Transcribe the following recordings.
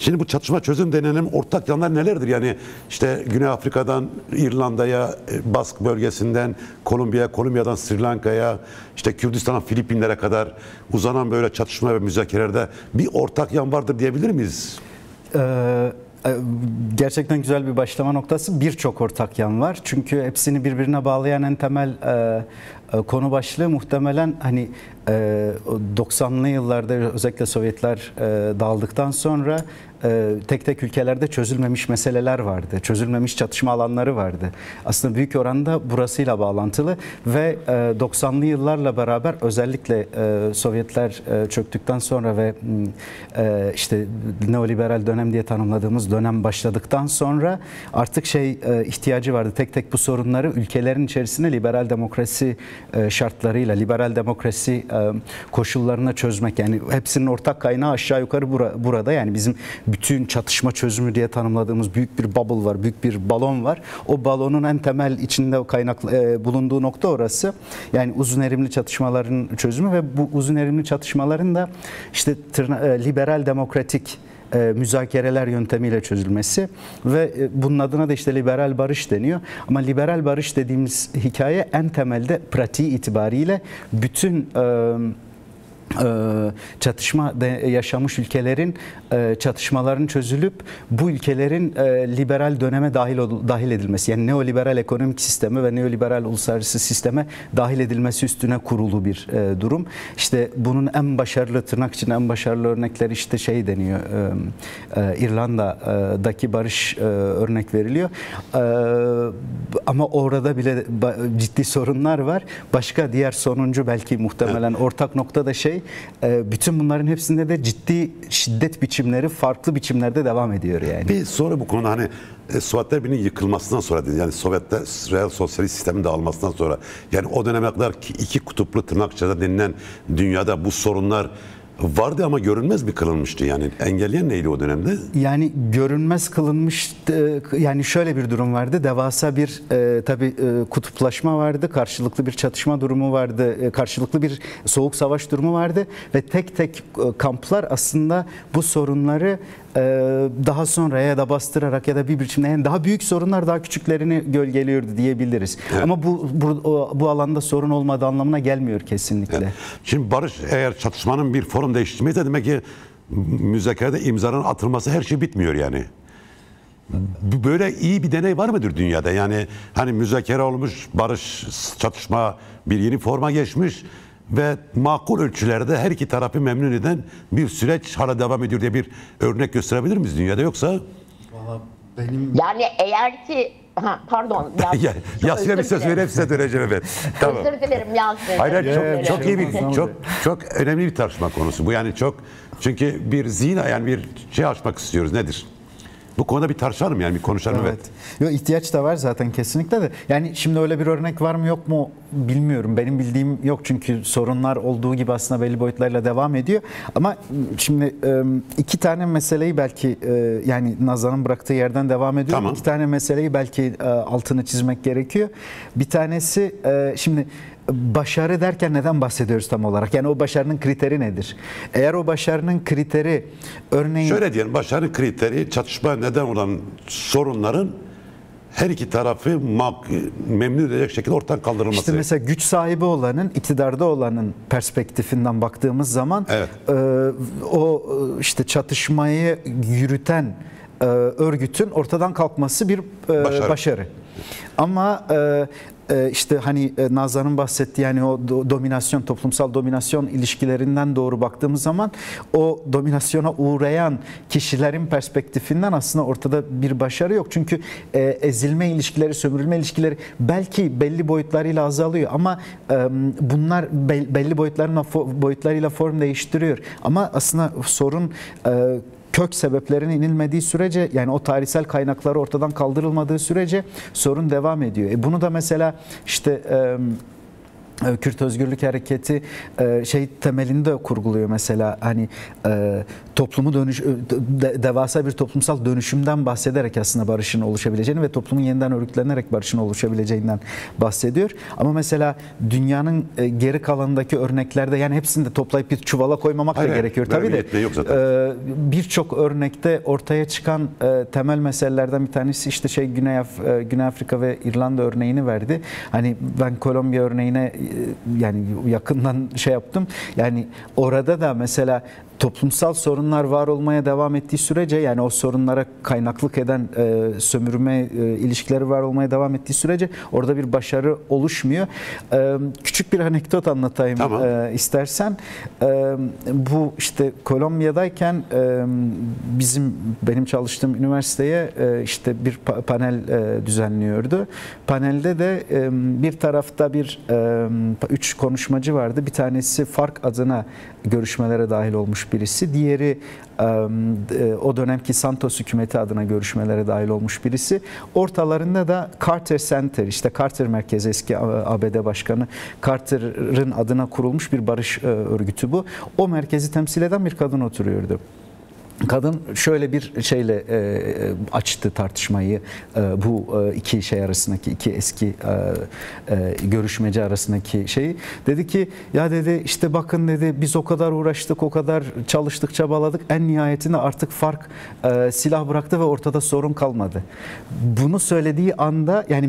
Şimdi bu çatışma çözüm denilen ortak yanlar nelerdir? Yani işte Güney Afrika'dan İrlanda'ya, Bask bölgesinden Kolombiya'dan Sri Lanka'ya, işte Kürdistan'dan Filipinlere kadar uzanan böyle çatışma ve müzakerelerde bir ortak yan vardır diyebilir miyiz? Gerçekten güzel bir başlama noktası. Birçok ortak yan var. Çünkü hepsini birbirine bağlayan en temel konu başlığı muhtemelen hani 90'lı yıllarda özellikle Sovyetler dağıldıktan sonra tek tek ülkelerde çözülmemiş meseleler vardı. Çözülmemiş çatışma alanları vardı. Aslında büyük oranda burasıyla bağlantılı ve 90'lı yıllarla beraber özellikle Sovyetler çöktükten sonra ve işte neoliberal dönem diye tanımladığımız dönem başladıktan sonra artık ihtiyacı vardı. Tek tek bu sorunları ülkelerin içerisinde liberal demokrasi şartlarıyla, liberal demokrasi koşullarına çözmek. Yani hepsinin ortak kaynağı aşağı yukarı burada. Yani bizim bütün çatışma çözümü diye tanımladığımız büyük bir bubble var, büyük bir balon var. O balonun en temel içinde bulunduğu nokta orası. Yani uzun erimli çatışmaların çözümü ve bu uzun erimli çatışmaların da işte liberal demokratik müzakereler yöntemiyle çözülmesi ve bunun adına da işte liberal barış deniyor. Ama liberal barış dediğimiz hikaye en temelde pratiği itibariyle bütün çatışma yaşamış ülkelerin çatışmaların çözülüp bu ülkelerin liberal döneme dahil edilmesi, yani neoliberal ekonomik sisteme ve neoliberal uluslararası sisteme dahil edilmesi üstüne kurulu bir durum. İşte bunun en başarılı, tırnak için en başarılı örnekleri işte deniyor, İrlanda'daki barış örnek veriliyor. Ama orada bile ciddi sorunlar var. Başka diğer sonuncu belki muhtemelen ortak nokta da bütün bunların hepsinde de ciddi şiddet biçimleri farklı biçimlerde devam ediyor yani. Bir soru bu konuda, hani Sovyetler Birliği'nin yıkılmasından sonra, yani Sovyetler real sosyalist sistemin dağılmasından sonra, yani o döneme kadar ki iki kutuplu tırnak içinde denilen dünyada bu sorunlar vardı ama görünmez mi kılınmıştı? Yani engelleyen neydi o dönemde? Yani görünmez kılınmıştı. Yani şöyle bir durum vardı. Devasa bir tabii kutuplaşma vardı. Karşılıklı bir çatışma durumu vardı. Karşılıklı bir soğuk savaş durumu vardı. Ve tek tek kamplar aslında bu sorunları daha sonra ya da bastırarak ya da bir biçimde yani daha büyük sorunlar daha küçüklerini gölgeliyordu diyebiliriz. Evet. Ama bu alanda sorun olmadığı anlamına gelmiyor kesinlikle. Evet. Şimdi barış, eğer çatışmanın bir forum değiştirmeyse demek ki müzakerede imzaların atılması her şey bitmiyor yani. Böyle iyi bir deney var mıdır dünyada? Yani hani müzakere olmuş, barış, çatışma bir yeni forma geçmiş ve makul ölçülerde her iki tarafı memnun eden bir süreç hala devam ediyor diye bir örnek gösterebilir miyiz dünyada, yoksa? Vallahi yani eğer ki pardon. Yasin'e bir söz verip size döneceğim evet. Tamam. Özür dilerim Yasin. Hayır, çok iyi çok önemli bir tartışma konusu bu. Yani çünkü bir zina, yani bir açmak istiyoruz. Nedir? Bu konuda bir tartışalım, yani bir konuşalım. Evet. Yok, ihtiyaç da var zaten kesinlikle de. Yani şimdi öyle bir örnek var mı yok mu bilmiyorum. Benim bildiğim yok çünkü sorunlar olduğu gibi aslında belli boyutlarla devam ediyor. Ama şimdi iki tane meseleyi belki yani Nazan'ın bıraktığı yerden devam ediyor. Tamam. İki tane meseleyi belki altını çizmek gerekiyor. Bir tanesi şimdi başarı derken neden bahsediyoruz tam olarak? Yani o başarının kriteri nedir? Eğer o başarının kriteri örneğin... Şöyle diyelim, başarının kriteri çatışma neden olan sorunların her iki tarafı memnun edecek şekilde ortadan kaldırılması. İşte mesela güç sahibi olanın, iktidarda olanın perspektifinden baktığımız zaman evet. O işte çatışmayı yürüten örgütün ortadan kalkması bir başarı. Ama işte hani Nazan'ın bahsettiği yani o dominasyon, toplumsal dominasyon ilişkilerinden doğru baktığımız zaman o dominasyona uğrayan kişilerin perspektifinden aslında ortada bir başarı yok. Çünkü ezilme ilişkileri, sömürülme ilişkileri belki belli boyutlarıyla azalıyor ama bunlar belli boyutlarıyla form değiştiriyor. Ama aslında sorun kök sebeplerine inilmediği sürece, yani o tarihsel kaynakları ortadan kaldırılmadığı sürece sorun devam ediyor. Bunu da mesela işte Kürt Özgürlük Hareketi şey temelini de kurguluyor mesela, hani toplumu devasa bir toplumsal dönüşümden bahsederek aslında barışın oluşabileceğini ve toplumun yeniden örgütlenerek barışın oluşabileceğinden bahsediyor. Ama mesela dünyanın geri kalanındaki örneklerde, yani hepsini de toplayıp bir çuvala koymamak da gerekiyor tabii de. Yok zaten. Birçok örnekte ortaya çıkan temel meselelerden bir tanesi işte Güney Afrika ve İrlanda örneğini verdi. Hani ben Kolombiya örneğine yani yakından şey yaptım. Yani orada da mesela toplumsal sorunlar var olmaya devam ettiği sürece, yani o sorunlara kaynaklık eden sömürme ilişkileri var olmaya devam ettiği sürece orada bir başarı oluşmuyor. Küçük bir anekdot anlatayım istersen. Bu işte Kolombiya'dayken benim çalıştığım üniversiteye işte bir panel düzenliyordu. Panelde de bir tarafta 3 konuşmacı vardı. Bir tanesi FARC adına görüşmelere dahil olmuş birisi. Diğeri o dönemki Santos hükümeti adına görüşmelere dahil olmuş birisi. Ortalarında da Carter Center, işte Carter Merkezi, eski ABD Başkanı Carter'ın adına kurulmuş bir barış örgütü bu. O merkezi temsil eden bir kadın oturuyordu. Kadın şöyle bir şeyle açtı tartışmayı, bu iki şey arasındaki, iki eski görüşmeci arasındaki şeyi. Dedi ki, ya dedi işte bakın dedi, biz o kadar uğraştık, o kadar çalıştık, çabaladık, en nihayetinde artık fark silah bıraktı ve ortada sorun kalmadı. Bunu söylediği anda, yani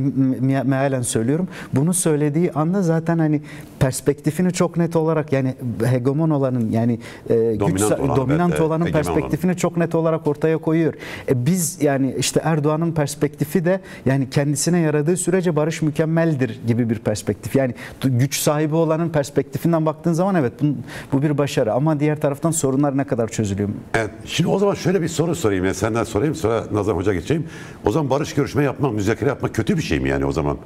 mealen söylüyorum, bunu söylediği anda zaten hani perspektifini çok net olarak, yani hegemon olanın, yani dominant olanın perspektifini çok net olarak ortaya koyuyor. Biz yani işte Erdoğan'ın perspektifi de yani kendisine yaradığı sürece barış mükemmeldir gibi bir perspektif. Yani güç sahibi olanın perspektifinden baktığın zaman evet bu bir başarı, ama diğer taraftan sorunlar ne kadar çözülüyor? Evet, şimdi o zaman şöyle bir soru sorayım. Yani senden sorayım, sonra Nazan Hoca geçeyim. O zaman barış görüşme yapmak, müzakere yapmak kötü bir şey mi yani o zaman?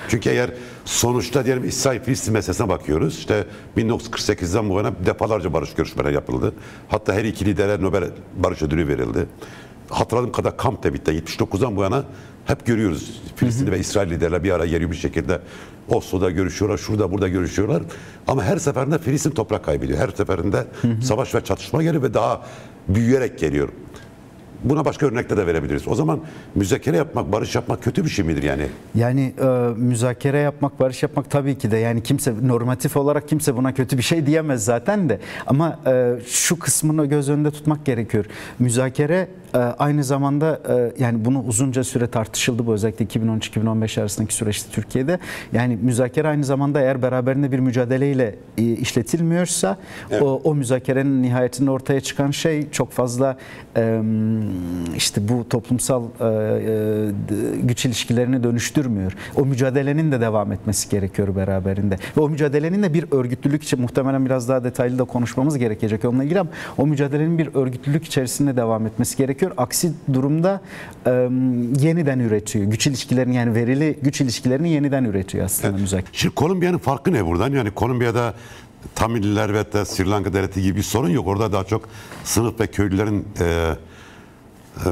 Çünkü eğer sonuçta diyelim İsrail-Filistin meselesine bakıyoruz. İşte 1948'den bu yana defalarca barış görüşmeleri yapıldı. Hatta her iki lidere Nobel Barış Ödülü verildi. Hatırladığım kadar Camp David'de 79'dan bu yana hep görüyoruz. Filistin ve İsrail liderler bir araya geliyor bir şekilde. Oslo'da görüşüyorlar, şurada burada görüşüyorlar. Ama her seferinde Filistin toprak kaybediyor. Her seferinde savaş ve çatışma geliyor ve daha büyüyerek geliyor. Buna başka örnekler de verebiliriz. O zaman müzakere yapmak, barış yapmak kötü bir şey midir yani? Yani müzakere yapmak, barış yapmak tabii ki de, yani kimse normatif olarak kimse buna kötü bir şey diyemez zaten de. Ama şu kısmını göz önünde tutmak gerekiyor. Müzakere aynı zamanda yani bunu uzunca süre tartışıldı, bu özellikle 2013-2015 arasındaki süreçte Türkiye'de. Yani müzakere aynı zamanda eğer beraberinde bir mücadeleyle işletilmiyorsa evet, o müzakerenin nihayetinde ortaya çıkan şey çok fazla işte bu toplumsal güç ilişkilerini dönüştürmüyor. O mücadelenin de devam etmesi gerekiyor beraberinde. Ve o mücadelenin de bir örgütlülük için, muhtemelen biraz daha detaylı da konuşmamız gerekecek onunla ilgili, ama o mücadelenin bir örgütlülük içerisinde devam etmesi gerekiyor. Aksi durumda yeniden üretiyor. Güç ilişkilerini, yani verili güç ilişkilerini yeniden üretiyor aslında evet, müzakere. Şimdi Kolombiya'nın farkı ne buradan? Yani Kolombiya'da Tamilliler ve hatta Sri Lanka devleti gibi bir sorun yok. Orada daha çok sınıf ve köylülerin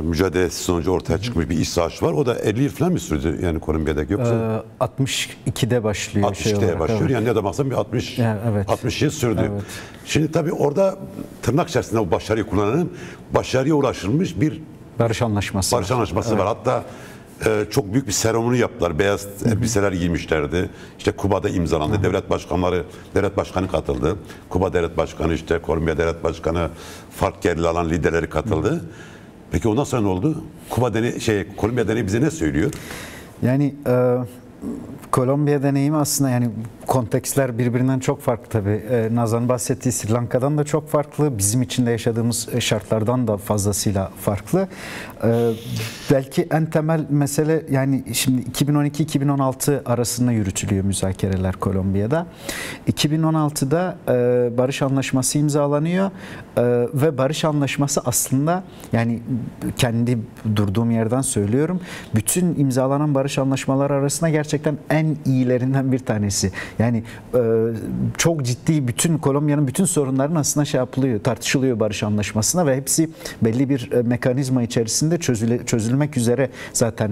mücadelesi sonucu ortaya çıkmış bir iç savaşı var. O da 50 yıl falan mı sürdü yani Kolombiya'daki, yoksa? 62'de başlıyor. 62'de başlıyor. Evet. Yani ne demezsen bir 60 evet, 60 yıl sürdü. Evet. Şimdi tabii orada tırnak içerisinde o başarıyı kullananın başarıya ulaşılmış bir barış anlaşması var. Hatta çok büyük bir seremoni yaptılar. Beyaz elbiseler giymişlerdi. İşte Kuba'da imzalandı. Devlet başkanı katıldı. Kuba devlet başkanı, işte Kolombiya devlet başkanı, farklı gerili alan liderleri katıldı. Peki ondan sonra ne oldu? Kolombiya deneyi bize ne söylüyor? Yani Kolombiya deneyimi aslında, yani kontekstler birbirinden çok farklı tabii. Nazan'ın bahsettiği Sri Lanka'dan da çok farklı. Bizim içinde yaşadığımız şartlardan da fazlasıyla farklı. Belki en temel mesele, yani şimdi 2012-2016 arasında yürütülüyor müzakereler Kolombiya'da. 2016'da barış anlaşması imzalanıyor ve barış anlaşması aslında, yani kendi durduğum yerden söylüyorum, bütün imzalanan barış anlaşmaları arasında gerçekten gerçekten en iyilerinden bir tanesi. Yani çok ciddi, bütün Kolombiya'nın bütün sorunların aslında şey yapılıyor, tartışılıyor barış anlaşmasına ve hepsi belli bir mekanizma içerisinde çözülmek üzere zaten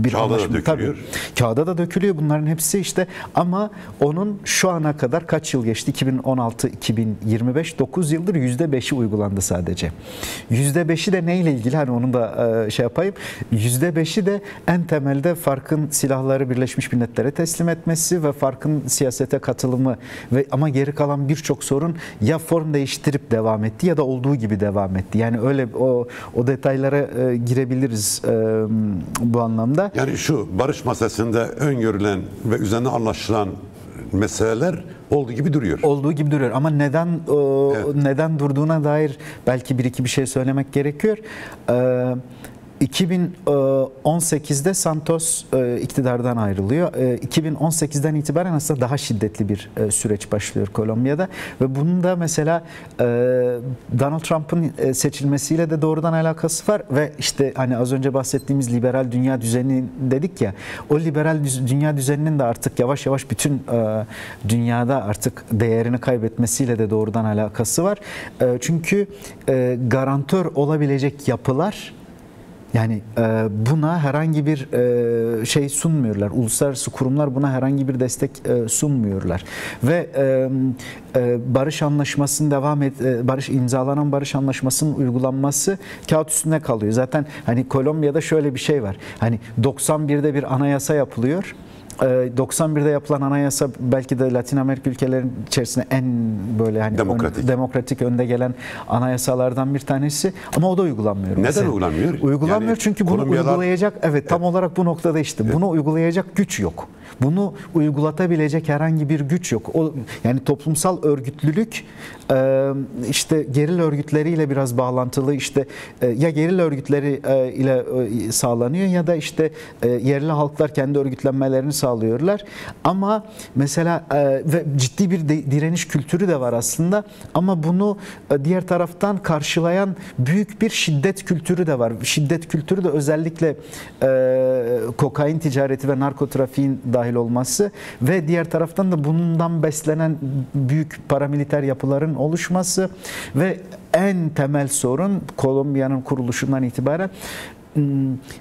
bir Kağıda da anlaşma. dökülüyor. Tabii, kağıda da dökülüyor bunların hepsi işte, ama onun şu ana kadar kaç yıl geçti? 2016-2025, 9 yıldır %5'i uygulandı sadece. %5'i de neyle ilgili? Hani onu da şey yapayım. %5'i de en temelde FARC'ın silahları Birleşmiş Milletler'e teslim etmesi ve FARC'ın siyasete katılımı ve ama geri kalan birçok sorun ya form değiştirip devam etti ya da olduğu gibi devam etti. Yani öyle o detaylara girebiliriz bu anlamda. Yani şu barış masasında öngörülen ve üzerine anlaşılan meseleler olduğu gibi duruyor. Olduğu gibi duruyor ama neden durduğuna dair belki bir iki bir şey söylemek gerekiyor. 2018'de Santos iktidardan ayrılıyor. 2018'den itibaren aslında daha şiddetli bir süreç başlıyor Kolombiya'da ve bunun da mesela Donald Trump'ın seçilmesiyle de doğrudan alakası var ve işte hani az önce bahsettiğimiz liberal dünya düzeni dedik ya, o liberal dünya düzeninin de artık yavaş yavaş bütün dünyada artık değerini kaybetmesiyle de doğrudan alakası var. Çünkü garantör olabilecek yapılar, yani buna herhangi bir şey sunmuyorlar. Uluslararası kurumlar buna herhangi bir destek sunmuyorlar. Ve barış anlaşmasının imzalanan barış anlaşmasının uygulanması kağıt üstünde kalıyor. Zaten hani Kolombiya'da şöyle bir şey var. Hani 91'de bir anayasa yapılıyor. 91'de yapılan anayasa belki de Latin Amerika ülkelerinin içerisinde en böyle hani demokratik önde gelen anayasalardan bir tanesi ama o da uygulanmıyor. Neden mesela uygulanmıyor? Uygulanmıyor yani çünkü bunu uygulayacak tam olarak bu noktada işte bunu uygulayacak güç yok. Bunu uygulatabilecek herhangi bir güç yok. Yani toplumsal örgütlülük işte gerilla örgütleriyle biraz bağlantılı, işte ya gerilla örgütleri ile sağlanıyor ya da işte yerli halklar kendi örgütlenmelerini sağlıyorlar. Ama mesela ve ciddi bir direniş kültürü de var aslında ama bunu diğer taraftan karşılayan büyük bir şiddet kültürü de var. Şiddet kültürü de özellikle kokain ticareti ve narkotrafiğin dahil olması ve diğer taraftan da bundan beslenen büyük paramiliter yapıların oluşması ve en temel sorun Kolombiya'nın kuruluşundan itibaren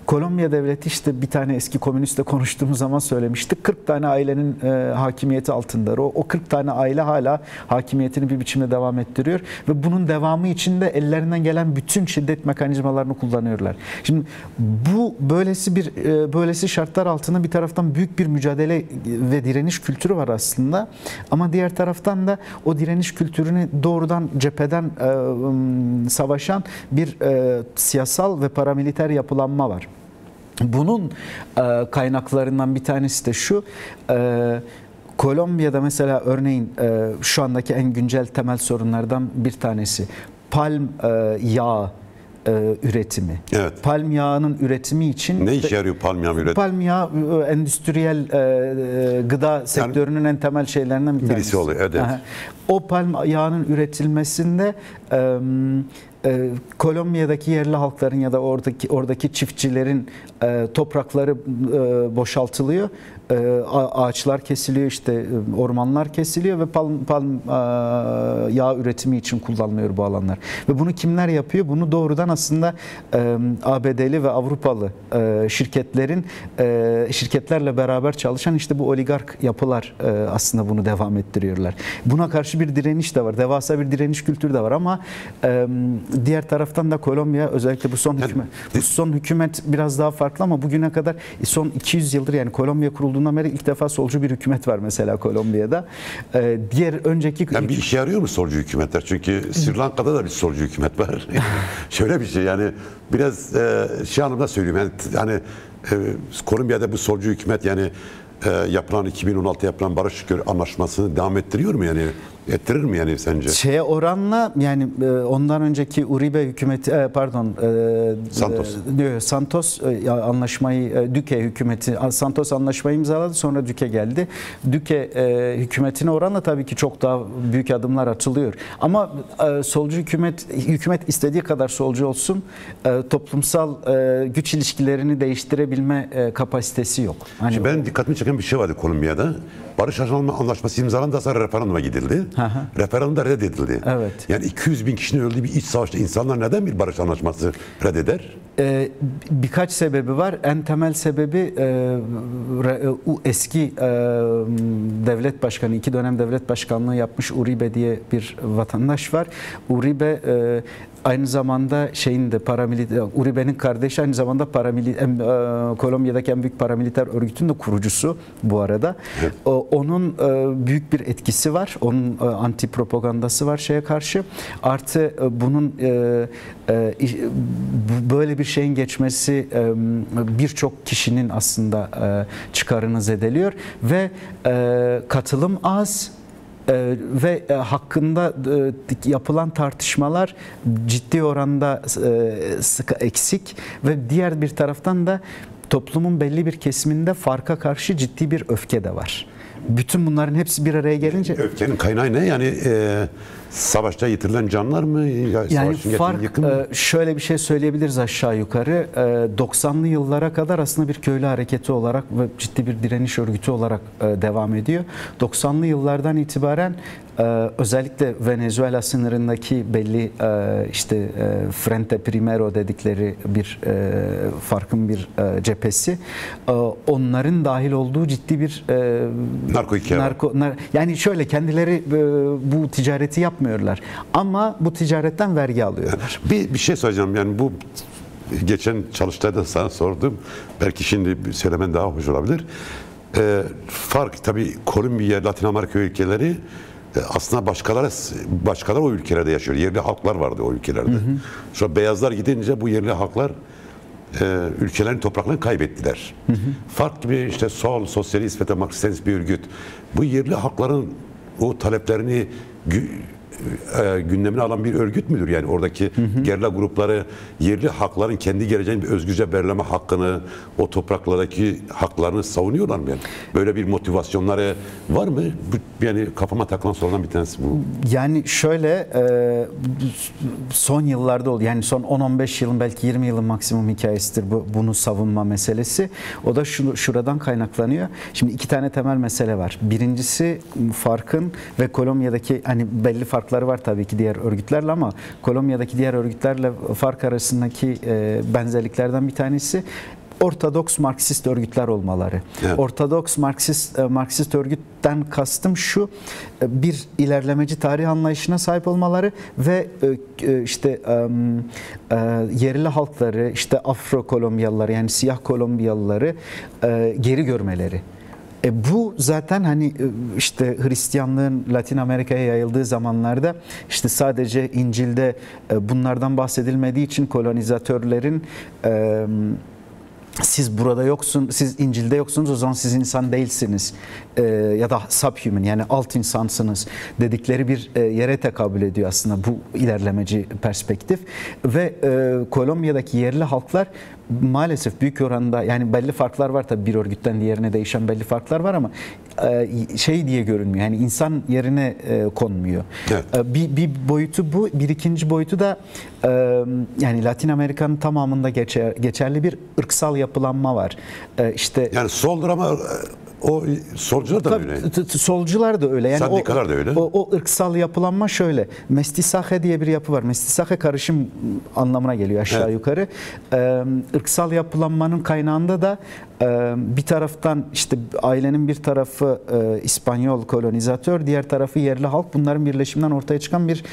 Kolombiya devleti, işte bir tane eski komünistle konuştuğumuz zaman söylemiştik, 40 tane ailenin hakimiyeti altındadır. O 40 tane aile hala hakimiyetini bir biçimde devam ettiriyor ve bunun devamı için de ellerinden gelen bütün şiddet mekanizmalarını kullanıyorlar. Şimdi bu böylesi şartlar altında bir taraftan büyük bir mücadele ve direniş kültürü var aslında ama diğer taraftan da o direniş kültürünü doğrudan cepheden savaşan bir siyasal ve paramiliter yapılanma var. Bunun kaynaklarından bir tanesi de şu: Kolombiya'da mesela örneğin şu andaki en güncel temel sorunlardan bir tanesi palm yağı üretimi. Evet. Palm yağının üretimi için ne işe yarıyor palm yağı üretimi? Palm yağı endüstriyel gıda sektörünün en temel şeylerinden bir tanesi. Birisi oluyor. Evet. O palm yağının üretilmesinde Kolombiya'daki yerli halkların ya da oradaki çiftçilerin toprakları boşaltılıyor. Ağaçlar kesiliyor, işte ormanlar kesiliyor ve palm yağ üretimi için kullanılıyor bu alanlar. Ve bunu kimler yapıyor? Bunu doğrudan aslında ABD'li ve Avrupalı şirketlerle beraber çalışan işte bu oligark yapılar aslında bunu devam ettiriyorlar. Buna karşı bir direniş de var. Devasa bir direniş kültürü de var ama diğer taraftan da Kolombiya, özellikle bu son hükümet biraz daha farklı ama bugüne kadar son 200 yıldır, yani Kolombiya kurulduğundan beri ilk defa solcu bir hükümet var mesela Kolombiya'da. Diğer önceki bir işe yarıyor mu solcu hükümetler? Çünkü Sri Lanka'da da bir solcu hükümet var. Şöyle bir şey, yani biraz şey anlamda söyleyeyim. Yani Kolombiya'da bu solcu hükümet yani yapılan 2016 yapılan barış anlaşmasını devam ettiriyor mu yani? ettirir mi yani sence? Şeye oranla yani ondan önceki Uribe hükümeti Santos anlaşmayı Duque hükümeti Santos anlaşmayı imzaladı, sonra Duque geldi. Duque hükümetine oranla tabii ki çok daha büyük adımlar atılıyor. Ama solcu hükümet istediği kadar solcu olsun, toplumsal güç ilişkilerini değiştirebilme kapasitesi yok. Hani Şimdi benim dikkatimi çeken bir şey vardı Kolombiya'da. Barış Anlaşması imzalandı, sonra referanduma gidildi. Referandumda reddedildi. Evet. Yani 200 bin kişinin öldüğü bir iç savaşta insanlar neden bir barış anlaşması reddeder? Birkaç sebebi var. En temel sebebi eski devlet başkanı, 2 dönem devlet başkanlığı yapmış Uribe diye bir vatandaş var. Uribe aynı zamanda Uribe'nin kardeşi, aynı zamanda Kolombiya'daki en büyük paramiliter örgütün de kurucusu bu arada. Evet. Onun büyük bir etkisi var. Onun anti propagandası var şeye karşı. Artı bunun böyle bir şeyin geçmesi birçok kişinin aslında çıkarını zedeliyor ve katılım az. Ve hakkında yapılan tartışmalar ciddi oranda eksik ve diğer bir taraftan da toplumun belli bir kesiminde farka karşı ciddi bir öfke de var. Bütün bunların hepsi bir araya gelince... Öfkenin kaynağı ne? Yani savaşta yitirilen canlar mı? Yani fark yıkım mı? Şöyle bir şey söyleyebiliriz aşağı yukarı. 90'lı yıllara kadar aslında bir köylü hareketi olarak ve ciddi bir direniş örgütü olarak devam ediyor. 90'lı yıllardan itibaren özellikle Venezuela sınırındaki belli Frente Primero dedikleri bir farkın bir cephesi, onların dahil olduğu ciddi bir yani şöyle kendileri bu ticareti yapmıyorlar ama bu ticaretten vergi alıyorlar. Bir şey söyleyeceğim, yani bu geçen çalıştayda sana sordum, belki şimdi söylemen daha hoş olabilir. Fark tabii Kolombiya, Latin Amerika ülkeleri aslında başkaları o ülkelerde yaşıyor. Yerli halklar vardı o ülkelerde. Sonra beyazlar gidince bu yerli halklar ülkelerin topraklarını kaybettiler. Fark gibi işte sol, sosyalist ve de Marksist bir örgüt. Bu yerli halkların o taleplerini gündemine alan bir örgüt müdür? Yani oradaki gerilla grupları yerli hakların kendi geleceğini özgürce belirleme hakkını, o topraklardaki haklarını savunuyorlar mı? Yani böyle bir motivasyonları var mı? Yani kafama takılan sorulardan bir tanesi bu. Yani şöyle son yıllarda oldu. Yani son 10-15 yılın, belki 20 yılın maksimum hikayesidir bunu savunma meselesi. O da şuradan kaynaklanıyor. Şimdi 2 tane temel mesele var. Birincisi farkın ve Kolombiya'daki hani belli farkları var tabii ki diğer örgütlerle, ama Kolombiya'daki diğer örgütlerle fark arasındaki benzerliklerden bir tanesi Ortodoks Marksist örgütler olmaları. Evet. Ortodoks Marksist örgütten kastım şu: bir ilerlemeci tarih anlayışına sahip olmaları ve yerli halkları, işte Afro Kolombiyalıları, yani siyah Kolombiyalıları geri görmeleri. Bu zaten hani işte Hristiyanlığın Latin Amerika'ya yayıldığı zamanlarda işte sadece İncil'de bunlardan bahsedilmediği için kolonizatörlerin siz burada yoksunuz, siz İncil'de yoksunuz, o zaman siz insan değilsiniz ya da subhuman, yani alt insansınız dedikleri bir yere tekabül ediyor aslında bu ilerlemeci perspektif. Ve Kolombiya'daki yerli halklar maalesef büyük oranda, yani belli farklar var tabii, bir örgütten diğerine değişen belli farklar var ama şey diye görünmüyor. Yani insan yerine konmuyor. Evet. Bir boyutu bu. Bir ikinci boyutu da yani Latin Amerika'nın tamamında geçerli bir ırksal yapılanma var. Yani soldur ama o solcular da öyle. Solcular da öyle. Yani sendikalar da öyle. O ırksal yapılanma şöyle. Mestizaje diye bir yapı var. Mestizaje karışım anlamına geliyor aşağı yukarı. Irksal yapılanmanın kaynağında da bir taraftan işte ailenin bir tarafı İspanyol kolonizatör, diğer tarafı yerli halk. Bunların birleşiminden ortaya çıkan bir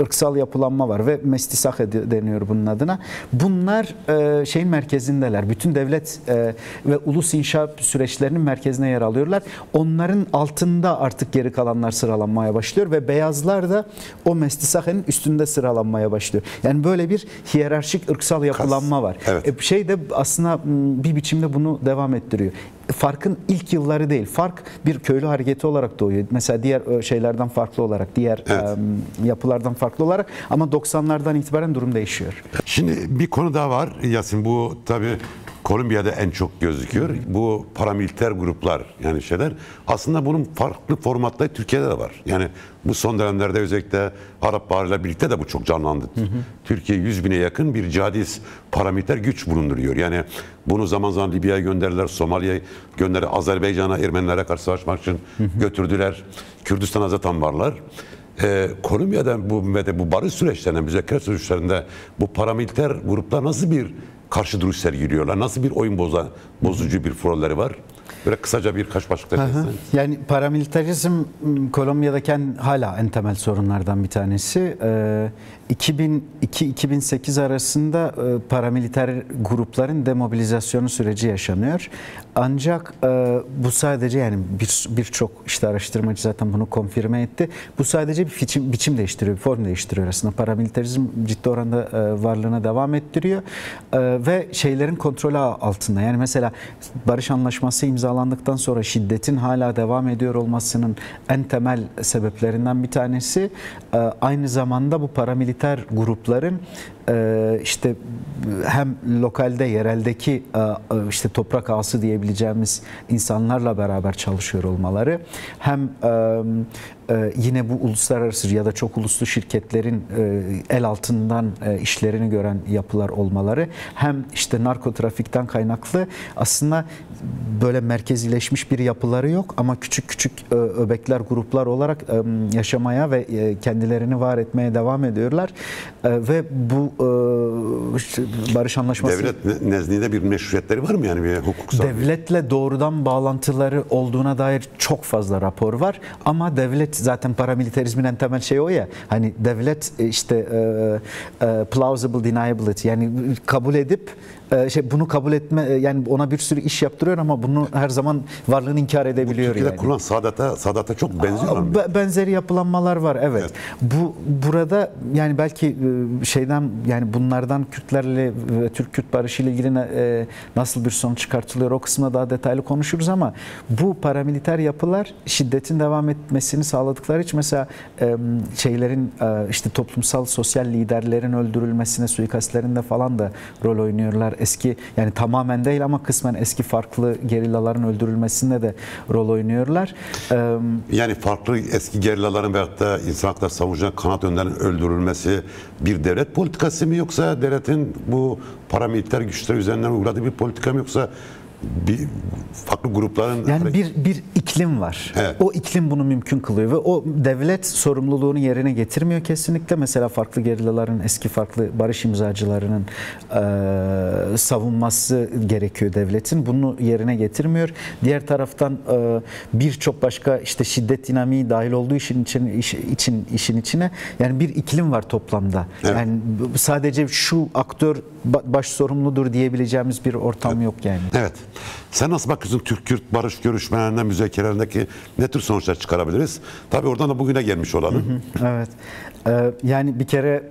ırksal yapılanma var ve mestizaje deniyor bunun adına. Bunlar şeyin merkezindeler. Bütün devlet ve ulus inşa süreçleri işlerinin merkezine yer alıyorlar. Onların altında artık geri kalanlar sıralanmaya başlıyor ve beyazlar da o Mestisake'nin üstünde sıralanmaya başlıyor. Yani böyle bir hiyerarşik ırksal yapılanma var. Evet. Şey de aslında bir biçimde bunu devam ettiriyor. Farkın ilk yılları değil. Fark bir köylü hareketi olarak doğuyor. Mesela diğer şeylerden farklı olarak, diğer yapılardan farklı olarak, ama 90'lardan itibaren durum değişiyor. Şimdi bir konu daha var Yasin, bu tabii Kolombiya'da en çok gözüküyor. Bu paramiliter gruplar, yani şeyler, aslında bunun farklı formatları Türkiye'de de var. Yani bu son dönemlerde özellikle Arap Baharı'yla birlikte de bu çok canlandı. Türkiye 100 bine yakın bir cihadist paramiliter güç bulunduruyor. Yani bunu zaman zaman Libya'ya gönderdiler, Somali'ye gönderdiler, Azerbaycan'a, Ermenilere karşı savaşmak için götürdüler. Kürdistan'a zaten varlar. Kolombiya'da bu barış süreçlerinde, müzakere süreçlerinde bu paramiliter gruplar nasıl bir karşı duruş sergiliyorlar? Nasıl bir oyun bozucu bir rolleri var? Böyle kısaca birkaç başlıkta kesiniz. Yani paramilitarizm Kolombiya'daki hala en temel sorunlardan bir tanesi. 2002-2008 arasında paramiliter grupların demobilizasyonu süreci yaşanıyor. Ancak bu sadece, yani birçok işte araştırmacı zaten bunu konfirme etti. Bu sadece bir biçim değiştiriyor, bir form değiştiriyor aslında. Paramilitarizm ciddi oranda varlığına devam ettiriyor ve şeylerin kontrolü altında. Yani mesela barış anlaşması imzalandıktan sonra şiddetin hala devam ediyor olmasının en temel sebeplerinden bir tanesi aynı zamanda bu paramiliter grupların işte hem lokalde, yereldeki işte toprak ağası diyebileceğimiz insanlarla beraber çalışıyor olmaları, hem yine bu uluslararası ya da çok uluslu şirketlerin el altından işlerini gören yapılar olmaları, hem işte narkotrafikten kaynaklı aslında böyle merkezileşmiş bir yapıları yok ama küçük küçük öbekler, gruplar olarak yaşamaya ve kendilerini var etmeye devam ediyorlar ve bu barış anlaşması... Devlet nezdinde bir meşruiyetleri var mı, yani bir hukuksal? Devletle doğrudan bağlantıları olduğuna dair çok fazla rapor var ama devlet, zaten paramilitarizmin en temel şeyi o ya, hani devlet işte plausible deniability, yani kabul edip bunu kabul etme, yani ona bir sürü iş yaptırıyor ama bunu her zaman varlığını inkar edebiliyor. Türkiye'de yani. Kurulan Sadat'a çok benziyor mu? Benzeri yapılanmalar var, evet. Burada yani belki şeyden, yani bunlardan Kürtlerle ve Türk-Kürt barışı ile ilgili nasıl bir sonuç çıkartılıyor, o kısmına daha detaylı konuşuruz ama bu paramiliter yapılar şiddetin devam etmesini sağladıkları için mesela şeylerin işte toplumsal sosyal liderlerin öldürülmesine, suikastlerinde falan da rol oynuyorlar. Eski, yani tamamen değil ama kısmen eski farklı gerillaların öldürülmesinde de rol oynuyorlar. Yani farklı eski gerillaların veyahut da insan hakları savunucuların, kanat önderinin öldürülmesi bir devlet politikası mı, yoksa devletin bu paramiliter güçler üzerinden uyguladığı bir politika mı, yoksa bir farklı grupların... Yani bir iklim var. Evet. O iklim bunu mümkün kılıyor ve o devlet sorumluluğunu yerine getirmiyor kesinlikle. Mesela farklı gerillaların, eski farklı barış imzacılarının savunması gerekiyor devletin. Bunu yerine getirmiyor. Diğer taraftan birçok başka işte şiddet dinamiği dahil olduğu işin içine, yani bir iklim var toplamda. Evet. Yani sadece şu aktör baş sorumludur diyebileceğimiz bir ortam yok yani. Evet. Sen nasıl bakıyorsun Türk-Kürt barış görüşmelerinde, müzakerelerindeki ne tür sonuçlar çıkarabiliriz? Tabii oradan da bugüne gelmiş olalım. Evet. Yani bir kere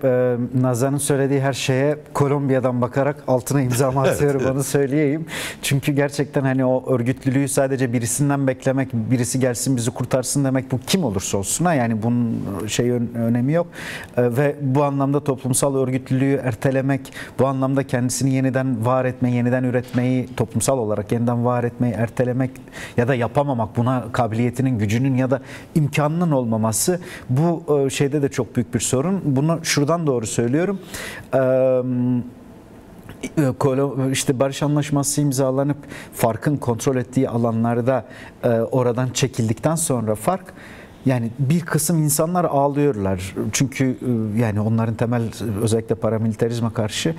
Nazan'ın söylediği her şeye Kolombiya'dan bakarak altına imzamı atıyorum, onu söyleyeyim. Çünkü gerçekten hani o örgütlülüğü sadece birisinden beklemek, birisi gelsin bizi kurtarsın demek, bu kim olursa olsun yani bunun önemi yok. Ve bu anlamda toplumsal örgütlülüğü ertelemek, bu anlamda kendisini yeniden var etmeyi, yeniden üretmeyi, toplumsal olarak yeniden var etmeyi ertelemek ya da yapamamak, buna kabiliyetinin, gücünün ya da imkanının olmaması, bu şeyde de çok büyük bir sorun. Bunu şuradan doğru söylüyorum. İşte barış anlaşması imzalanıp farkın kontrol ettiği alanlarda oradan çekildikten sonra fark, yani bir kısım insanlar ağlıyorlar. Çünkü yani onların temel, özellikle paramilitarizme karşı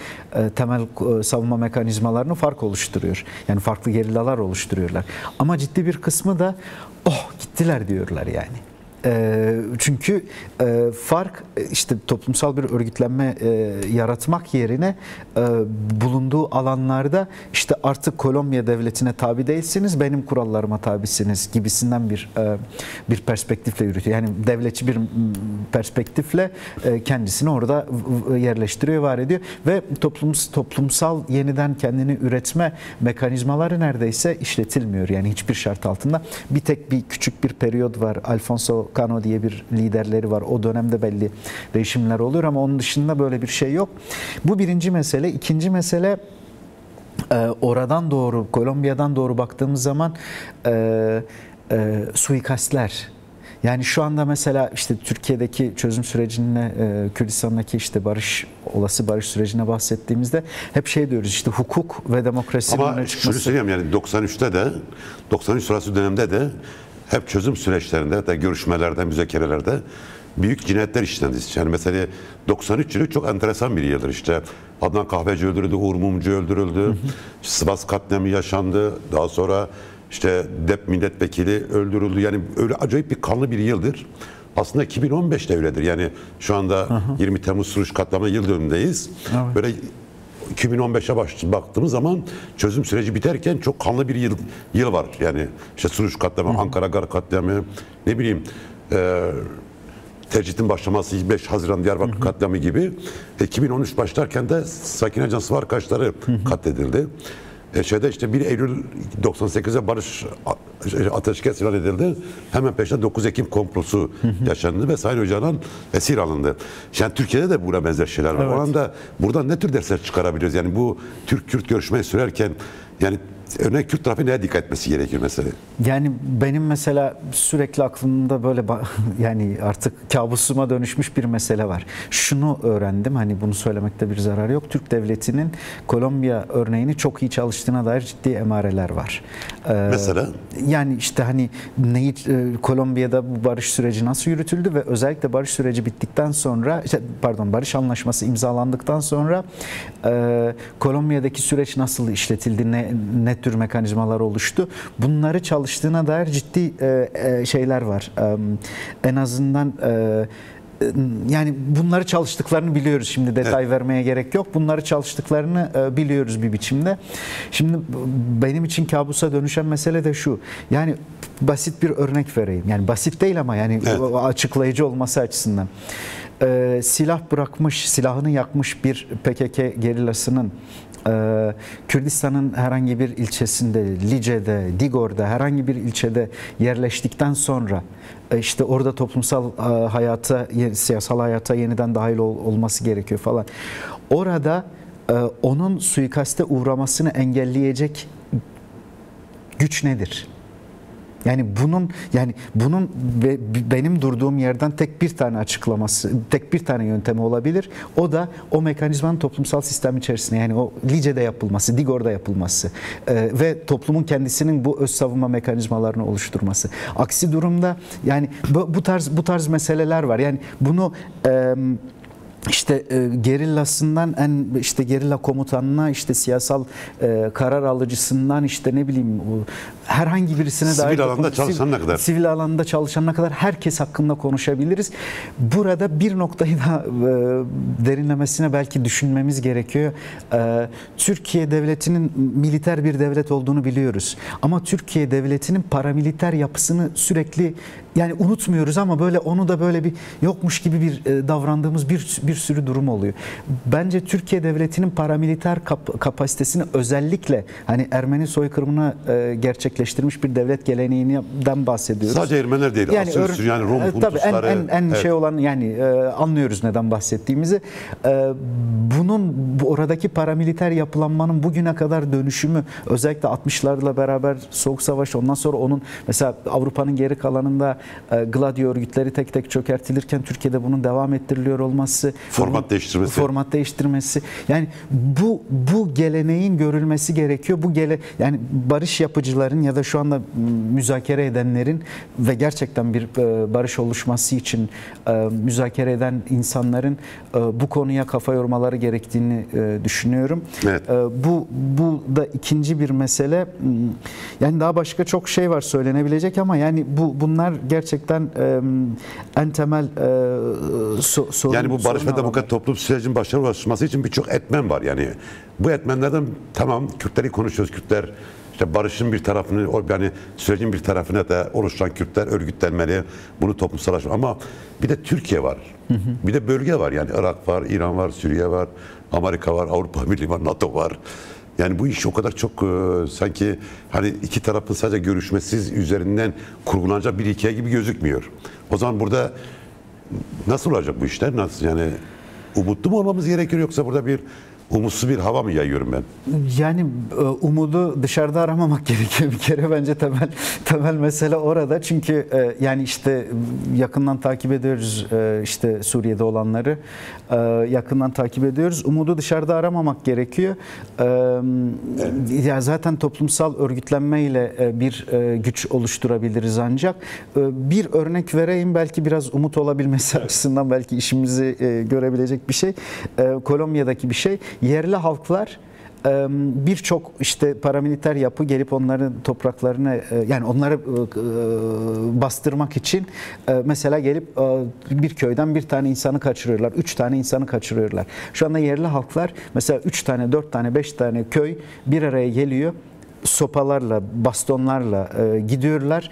temel savunma mekanizmalarını fark oluşturuyor. Yani farklı gerillalar oluşturuyorlar. Ama ciddi bir kısmı da oh gittiler diyorlar yani. Çünkü fark işte toplumsal bir örgütlenme yaratmak yerine bulunduğu alanlarda işte artık Kolombiya devletine tabi değilsiniz, benim kurallarıma tabisiniz gibisinden bir perspektifle yürütüyor. Yani devletçi bir perspektifle kendisini orada yerleştiriyor, var ediyor ve toplumsal yeniden kendini üretme mekanizmaları neredeyse işletilmiyor. Yani hiçbir şart altında. Bir küçük bir periyod var. Alfonso Cano diye bir liderleri var. O dönemde belli değişimler oluyor ama onun dışında böyle bir şey yok. Bu birinci mesele. İkinci mesele, oradan doğru, Kolombiya'dan doğru baktığımız zaman suikastler. Yani şu anda mesela işte Türkiye'deki çözüm sürecine, Kürdistan'daki işte olası barış sürecine bahsettiğimizde hep şey diyoruz, işte hukuk ve demokrasinin ama öne çıkması. şunu söyleyeyim, yani 93'te de 93 sonrası dönemde de hep çözüm süreçlerinde de görüşmelerde, müzakerelerde büyük cinayetler işlendi. Yani mesela 93 yılı çok enteresan bir yıldır. İşte Adnan Kahveci öldürüldü, Uğur Mumcu öldürüldü, Sivas katliamı yaşandı. Daha sonra işte DEP milletvekili öldürüldü. Yani öyle acayip bir kanlı bir yıldır. Aslında 2015'te öyledir. Yani şu anda 20 Temmuz Suruç katliamı yıl dönümündeyiz. Evet. Böyle 2015'e baktığımız zaman çözüm süreci biterken çok kanlı bir yıl var. Yani işte Suruç katliamı, Ankara Gar katliamı, ne bileyim tercihin başlaması 5 Haziran Diyarbakır katliamı gibi. 2013 başlarken de Sakine Cansız arkadaşları katledildi. İşte 1 Eylül 98'e barış ateşkes ilan edildi. Hemen peşinden 9 Ekim komplosu yaşandı ve Sayın Öcalan esir alındı. Yani Türkiye'de de buna benzer şeyler var. Evet. O anda buradan ne tür dersler çıkarabiliriz? Yani bu Türk-Kürt görüşmeyi sürerken yani örneğin Kürt tarafı neye dikkat etmesi gerekiyor mesela? Yani benim mesela sürekli aklımda böyle yani artık kabusuma dönüşmüş bir mesele var. Şunu öğrendim, hani bunu söylemekte bir zarar yok. Türk devletinin Kolombiya örneğini çok iyi çalıştığına dair ciddi emareler var. Mesela? Yani işte hani Kolombiya'da bu barış süreci nasıl yürütüldü ve özellikle barış süreci bittikten sonra, barış anlaşması imzalandıktan sonra Kolombiya'daki süreç nasıl işletildi, ne tür mekanizmalar oluştu. Bunları çalıştığına dair ciddi şeyler var. En azından yani bunları çalıştıklarını biliyoruz. Şimdi detay vermeye gerek yok. Bunları çalıştıklarını biliyoruz bir biçimde. Şimdi benim için kabusa dönüşen mesele de şu. Yani basit bir örnek vereyim. Yani basit değil ama yani açıklayıcı olması açısından. Silah bırakmış, silahını yakmış bir PKK gerillasının Kürdistan'ın herhangi bir ilçesinde, Lice'de, Digor'da herhangi bir ilçede yerleştikten sonra işte orada toplumsal hayata, siyasal hayata yeniden dahil olması gerekiyor falan. Orada onun suikaste uğramasını engelleyecek güç nedir? Yani bunun benim durduğum yerden tek bir tane açıklaması, tek bir tane yöntemi olabilir. O da o mekanizmanın toplumsal sistem içerisinde, yani o Lice'de yapılması, Digor'da yapılması ve toplumun kendisinin bu öz savunma mekanizmalarını oluşturması. Aksi durumda yani bu tarz meseleler var. Yani bunu İşte gerillasından işte gerilla komutanına, işte siyasal karar alıcısından, işte ne bileyim herhangi birisine dair sivil alanda çalışanına kadar, sivil alanda çalışanına kadar herkes hakkında konuşabiliriz. Burada bir noktayı da derinlemesine belki düşünmemiz gerekiyor. Türkiye devletinin militer bir devlet olduğunu biliyoruz. Ama Türkiye devletinin paramiliter yapısını sürekli yani unutmuyoruz ama böyle onu da böyle bir yokmuş gibi bir davrandığımız bir sürü durum oluyor. Bence Türkiye devletinin paramiliter kapasitesini özellikle hani Ermeni soykırımına gerçekleştirmiş bir devlet geleneğinden bahsediyoruz. Sadece Ermeniler değil, yani Asur, yani Rum Huntusları. En şey olan yani anlıyoruz neden bahsettiğimizi. Bunun oradaki paramiliter yapılanmanın bugüne kadar dönüşümü, özellikle 60'larla beraber Soğuk Savaş, ondan sonra onun mesela Avrupa'nın geri kalanında Gladio örgütleri tek tek çökertilirken Türkiye'de bunun devam ettiriliyor olması, Format değiştirmesi. Format değiştirmesi. Yani bu geleneğin görülmesi gerekiyor. Yani barış yapıcıların ya da şu anda müzakere edenlerin ve gerçekten bir barış oluşması için müzakere eden insanların bu konuya kafa yormaları gerektiğini düşünüyorum. Evet. Bu da ikinci bir mesele. Yani daha başka çok şey var söylenebilecek ama yani bunlar gerçekten en temel sorun. Yani bu barış ve demokrat toplum sürecinin başarılı ulaşması için birçok etmen var. Yani bu etmenlerden tamam Kürtleri konuşuyoruz. Kürtler işte barışın bir tarafını, yani sürecin bir tarafına da oluşturan Kürtler örgütlenmeli. Bunu toplumsallaşma. Ama bir de Türkiye var. Bir de bölge var. Yani Irak var, İran var, Suriye var, Amerika var, Avrupa Birliği var, NATO var. Yani bu iş o kadar çok sanki hani iki tarafın sadece görüşmesiz üzerinden kurgulanacak bir hikaye gibi gözükmüyor. O zaman burada nasıl olacak bu işler? Nasıl yani umutlu mu olmamız gerekiyor yoksa burada bir umutsuz bir hava mı yayıyorum ben? Yani umudu dışarıda aramamak gerekiyor bir kere bence temel mesele orada. Çünkü yani işte yakından takip ediyoruz işte Suriye'de olanları yakından takip ediyoruz. Umudu dışarıda aramamak gerekiyor. Ya zaten toplumsal örgütlenmeyle bir güç oluşturabiliriz ancak. Bir örnek vereyim belki biraz umut olabilmesi açısından belki işimizi görebilecek bir şey. Kolombiya'daki bir şey. Yerli halklar birçok işte paramiliter yapı gelip onların topraklarını yani onları bastırmak için mesela gelip bir köyden bir tane insanı kaçırıyorlar, 3 tane insanı kaçırıyorlar. Şu anda yerli halklar mesela 3 tane, 4 tane, 5 tane köy bir araya geliyor. Sopalarla, bastonlarla gidiyorlar.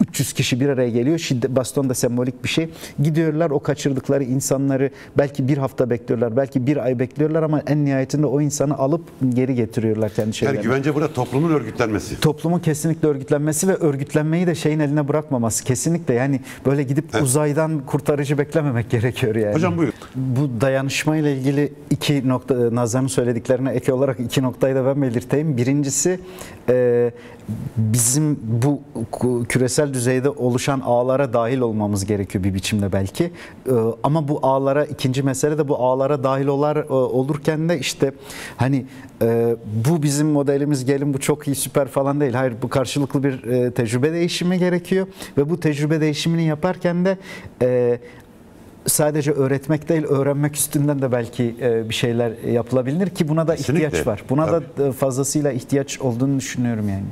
300 kişi bir araya geliyor. Baston da sembolik bir şey. Gidiyorlar o kaçırdıkları insanları belki bir hafta bekliyorlar, belki bir ay bekliyorlar ama en nihayetinde o insanı alıp geri getiriyorlar kendi şeylerine. Yani güvence burada toplumun örgütlenmesi. Toplumun kesinlikle örgütlenmesi ve örgütlenmeyi de şeyin eline bırakmaması. Kesinlikle yani böyle gidip uzaydan kurtarıcı beklememek gerekiyor yani. Hocam buyurun. Bu dayanışma ile ilgili iki nokta, Nazan'ın söylediklerine ek olarak iki noktayı da ben belirteyim. Birincisi bizim bu küresel düzeyde oluşan ağlara dahil olmamız gerekiyor bir biçimde belki. Ama bu ağlara, ikinci mesele de bu ağlara dahil olurken de işte hani bu bizim modelimiz, gelin bu çok iyi süper falan değil. Hayır, bu karşılıklı bir tecrübe değişimi gerekiyor ve bu tecrübe değişimini yaparken de sadece öğretmek değil, öğrenmek üstünden de belki bir şeyler yapılabilir ki buna da Kesinlikle. ihtiyaç var. Buna da fazlasıyla ihtiyaç olduğunu düşünüyorum yani.